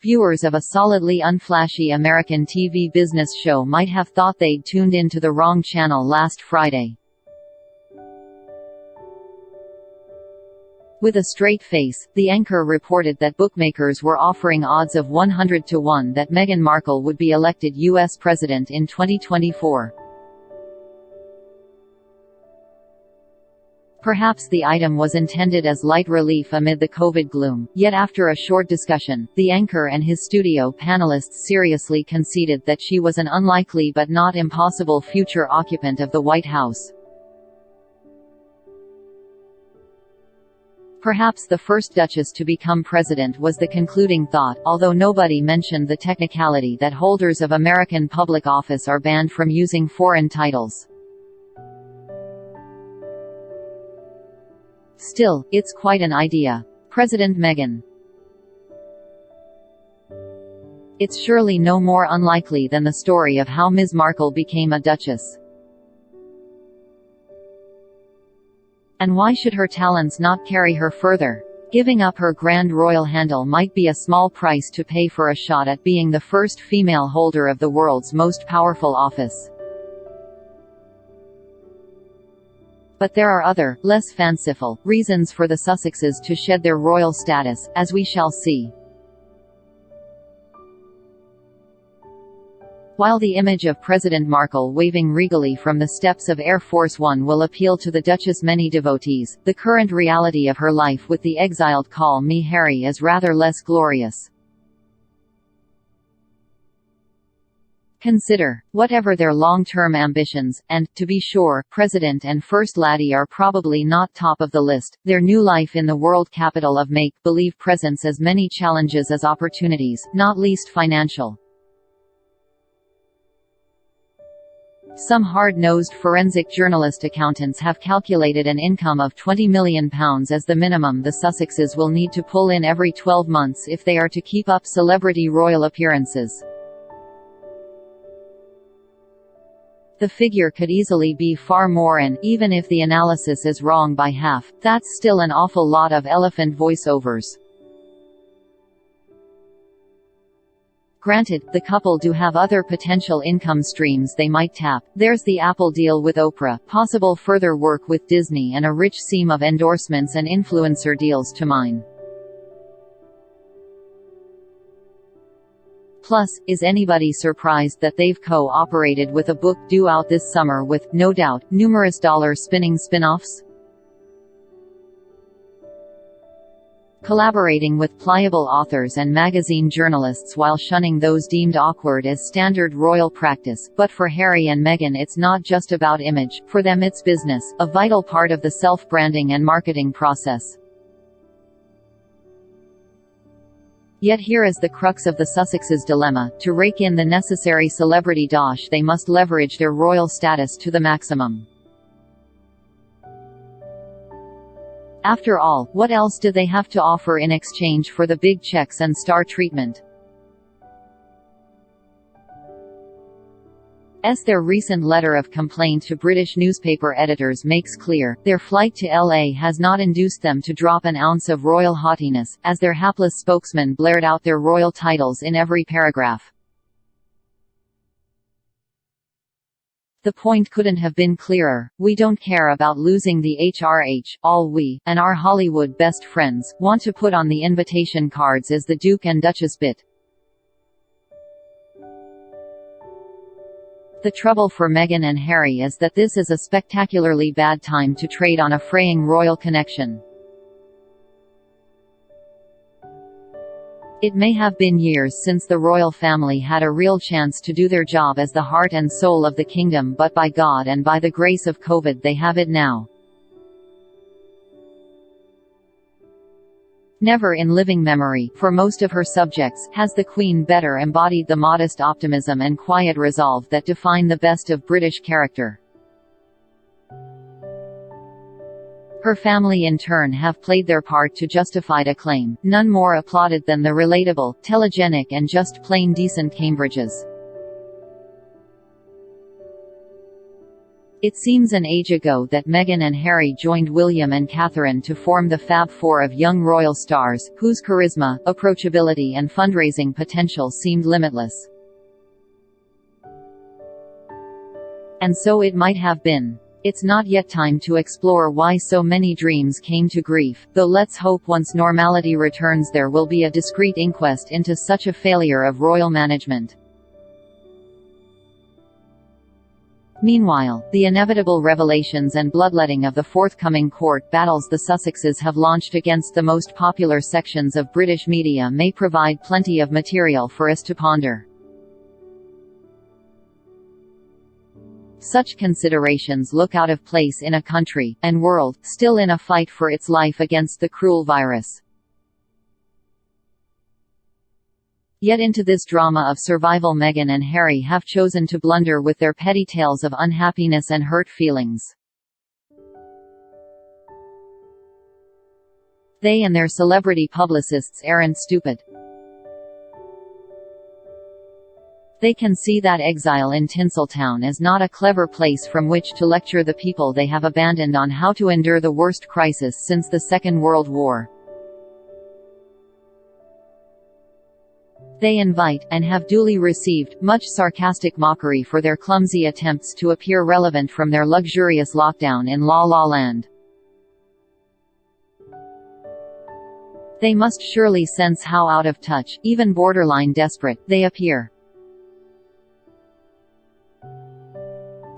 Viewers of a solidly unflashy American TV business show might have thought they'd tuned into the wrong channel last Friday. With a straight face, the anchor reported that bookmakers were offering odds of 100 to 1 that Meghan Markle would be elected U.S. president in 2024. Perhaps the item was intended as light relief amid the COVID gloom, yet after a short discussion, the anchor and his studio panelists seriously conceded that she was an unlikely but not impossible future occupant of the White House. Perhaps the first Duchess to become president was the concluding thought, although nobody mentioned the technicality that holders of American public office are banned from using foreign titles. Still, it's quite an idea. President Meghan. It's surely no more unlikely than the story of how Ms. Markle became a duchess. And why should her talents not carry her further? Giving up her grand royal handle might be a small price to pay for a shot at being the first female holder of the world's most powerful office. But there are other, less fanciful, reasons for the Sussexes to shed their royal status, as we shall see. While the image of President Markle waving regally from the steps of Air Force One will appeal to the Duchess' many devotees, the current reality of her life with the exiled Call Me Harry is rather less glorious. Consider, whatever their long-term ambitions, and, to be sure, President and First Lady are probably not top of the list, their new life in the world capital of make-believe presents as many challenges as opportunities, not least financial. Some hard-nosed forensic journalist accountants have calculated an income of £20 million as the minimum the Sussexes will need to pull in every 12 months if they are to keep up celebrity royal appearances. The figure could easily be far more, and, even if the analysis is wrong by half, that's still an awful lot of elephant voiceovers. Granted, the couple do have other potential income streams they might tap. There's the Apple deal with Oprah, possible further work with Disney, and a rich seam of endorsements and influencer deals to mine. Plus, is anybody surprised that they've co-operated with a book due out this summer with, no doubt, numerous dollar-spinning spin-offs? Collaborating with pliable authors and magazine journalists while shunning those deemed awkward as standard royal practice. But for Harry and Meghan it's not just about image, for them it's business, a vital part of the self-branding and marketing process. Yet here is the crux of the Sussexes' dilemma: to rake in the necessary celebrity dosh they must leverage their royal status to the maximum. After all, what else do they have to offer in exchange for the big checks and star treatment? As their recent letter of complaint to British newspaper editors makes clear, their flight to LA has not induced them to drop an ounce of royal haughtiness, as their hapless spokesman blared out their royal titles in every paragraph. The point couldn't have been clearer: we don't care about losing the HRH, all we, and our Hollywood best friends, want to put on the invitation cards is the Duke and Duchess bit. The trouble for Meghan and Harry is that this is a spectacularly bad time to trade on a fraying royal connection. It may have been years since the royal family had a real chance to do their job as the heart and soul of the kingdom, but by God and by the grace of COVID they have it now. Never in living memory, for most of her subjects, has the Queen better embodied the modest optimism and quiet resolve that define the best of British character. Her family in turn have played their part to justified acclaim, none more applauded than the relatable, telegenic and just plain decent Cambridges. It seems an age ago that Meghan and Harry joined William and Catherine to form the Fab Four of young royal stars, whose charisma, approachability and fundraising potential seemed limitless. And so it might have been. It's not yet time to explore why so many dreams came to grief, though let's hope once normality returns there will be a discreet inquest into such a failure of royal management. Meanwhile, the inevitable revelations and bloodletting of the forthcoming court battles the Sussexes have launched against the most popular sections of British media may provide plenty of material for us to ponder. Such considerations look out of place in a country, and world, still in a fight for its life against the cruel virus. Yet into this drama of survival Meghan and Harry have chosen to blunder with their petty tales of unhappiness and hurt feelings. They and their celebrity publicists aren't stupid. They can see that exile in Tinseltown is not a clever place from which to lecture the people they have abandoned on how to endure the worst crisis since the Second World War. They invite, and have duly received, much sarcastic mockery for their clumsy attempts to appear relevant from their luxurious lockdown in La La Land. They must surely sense how out of touch, even borderline desperate, they appear.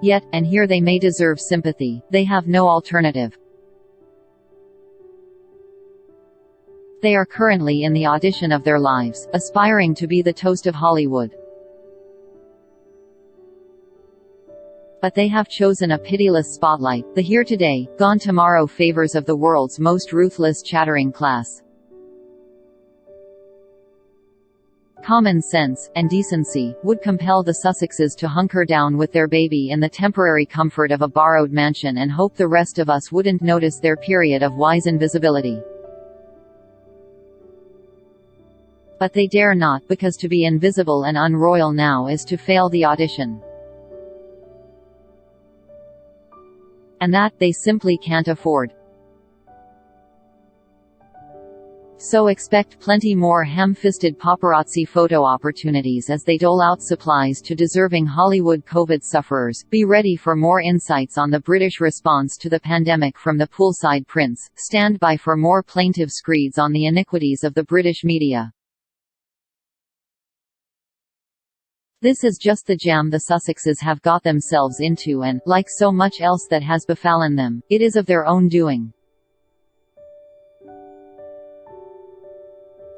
Yet, and here they may deserve sympathy, they have no alternative. They are currently in the audition of their lives, aspiring to be the toast of Hollywood. But they have chosen a pitiless spotlight, the here today, gone tomorrow favors of the world's most ruthless chattering class. Common sense, and decency, would compel the Sussexes to hunker down with their baby in the temporary comfort of a borrowed mansion and hope the rest of us wouldn't notice their period of wise invisibility. But they dare not, because to be invisible and unroyal now is to fail the audition. And that, they simply can't afford. So expect plenty more ham-fisted paparazzi photo opportunities as they dole out supplies to deserving Hollywood COVID sufferers. Be ready for more insights on the British response to the pandemic from the poolside prince. Stand by for more plaintive screeds on the iniquities of the British media. This is just the jam the Sussexes have got themselves into and, like so much else that has befallen them, it is of their own doing.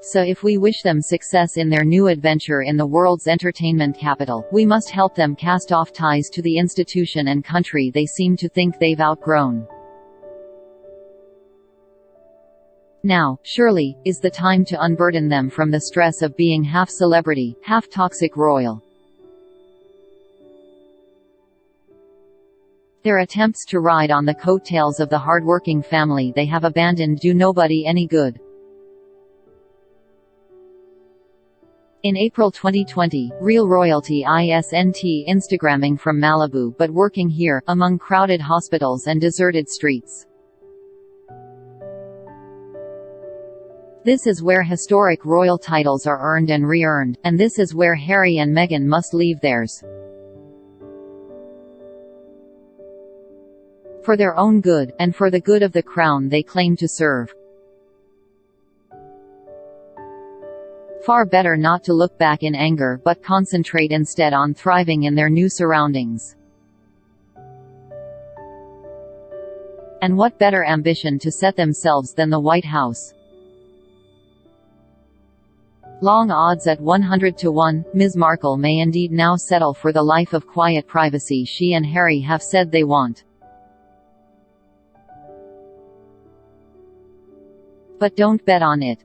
So if we wish them success in their new adventure in the world's entertainment capital, we must help them cast off ties to the institution and country they seem to think they've outgrown. Now, surely, is the time to unburden them from the stress of being half celebrity, half toxic royal. Their attempts to ride on the coattails of the hardworking family they have abandoned do nobody any good. In April 2020, Real Royalty isn't Instagramming from Malibu but working here, among crowded hospitals and deserted streets. This is where historic royal titles are earned and re-earned, and this is where Harry and Meghan must leave theirs. For their own good, and for the good of the crown they claim to serve. Far better not to look back in anger but concentrate instead on thriving in their new surroundings. And what better ambition to set themselves than the White House? Long odds at 100-1, Ms. Markle may indeed now settle for the life of quiet privacy she and Harry have said they want. But don't bet on it.